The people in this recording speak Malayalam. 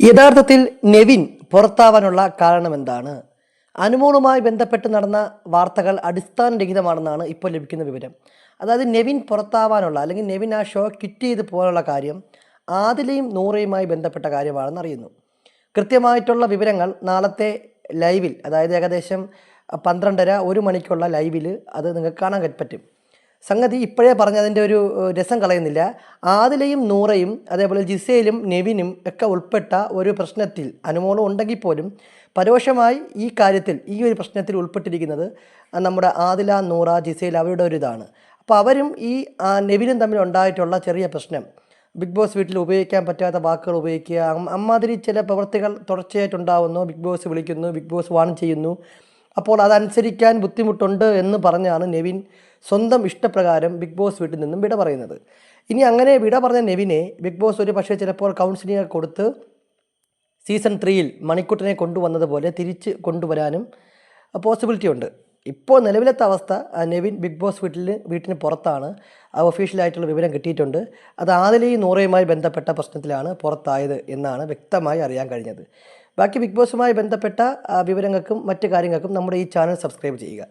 യഥാർത്ഥത്തിൽ നെവിൻ പുറത്താവാനുള്ള കാരണമെന്താണ്? അനുമോളുമായി ബന്ധപ്പെട്ട് നടന്ന വാർത്തകൾ അടിസ്ഥാനരഹിതമാണെന്നാണ് ഇപ്പോൾ ലഭിക്കുന്ന വിവരം. അതായത് നെവിൻ പുറത്താവാനുള്ള അല്ലെങ്കിൽ നെവിൻ ആ ഷോ ക്വിറ്റ് ചെയ്ത് പോകാനുള്ള കാര്യം ആദിലയും നൂറയുമായി ബന്ധപ്പെട്ട കാര്യമാണെന്ന് അറിയുന്നു. കൃത്യമായിട്ടുള്ള വിവരങ്ങൾ നാളത്തെ ലൈവിൽ, അതായത് ഏകദേശം 12:30-1 മണിക്കുള്ള ലൈവിൽ അത് നിങ്ങൾക്ക് കാണാൻ പറ്റും. സംഗതി ഇപ്പോഴേ പറഞ്ഞതിൻ്റെ ഒരു രസം കളയുന്നില്ല. ആദിലയും നൂറയും അതേപോലെ ജിസയിലും നെവിനും ഒക്കെ ഉൾപ്പെട്ട ഒരു പ്രശ്നത്തിൽ അനുമോളം ഉണ്ടെങ്കിൽ പോലും പരോക്ഷമായി ഈ കാര്യത്തിൽ ഈ ഒരു പ്രശ്നത്തിൽ ഉൾപ്പെട്ടിരിക്കുന്നത് നമ്മുടെ ആദില, നൂറ, ജിസയിൽ അവരുടെ ഒരു ഇതാണ്. അപ്പോൾ അവരും ഈ നെവിനും തമ്മിൽ ഉണ്ടായിട്ടുള്ള ചെറിയ പ്രശ്നം, ബിഗ് ബോസ് വീട്ടിൽ ഉപയോഗിക്കാൻ പറ്റാത്ത വാക്കുകൾ ഉപയോഗിക്കുക, അമ്മാതിരി ചില പ്രവൃത്തികൾ തുടർച്ചയായിട്ടുണ്ടാവുന്നു. ബിഗ് ബോസ് വിളിക്കുന്നു, ബിഗ് ബോസ് വാൺ ചെയ്യുന്നു. അപ്പോൾ അതനുസരിക്കാൻ ബുദ്ധിമുട്ടുണ്ട് എന്ന് പറഞ്ഞാണ് നെവിൻ സ്വന്തം ഇഷ്ടപ്രകാരം ബിഗ് ബോസ് വീട്ടിൽ നിന്നും വിട പറയുന്നത്. ഇനി അങ്ങനെ വിട പറഞ്ഞ നെവിനെ ബിഗ് ബോസ് ഒരു പക്ഷേ ചിലപ്പോൾ കൗൺസിലിംഗ് കൊടുത്ത് സീസൺ 3-ൽ മണിക്കുട്ടനെ കൊണ്ടുവന്നതുപോലെ തിരിച്ച് കൊണ്ടുവരാനും പോസിബിലിറ്റി ഉണ്ട്. ഇപ്പോൾ നിലവിലത്തെ അവസ്ഥ നെവിൻ ബിഗ് ബോസ് വീട്ടിന് പുറത്താണ്. ഒഫീഷ്യലായിട്ടുള്ള വിവരം കിട്ടിയിട്ടുണ്ട്. അത് ആദിലയും നൂറയുമായി ബന്ധപ്പെട്ട പ്രശ്നത്തിലാണ് പുറത്തായത് എന്നാണ് വ്യക്തമായി അറിയാൻ കഴിഞ്ഞത്. ബാക്കി ബിഗ് ബോസുമായി ബന്ധപ്പെട്ട വിവരങ്ങൾക്കും മറ്റു കാര്യങ്ങൾക്കും നമ്മുടെ ഈ ചാനൽ സബ്സ്ക്രൈബ് ചെയ്യുക.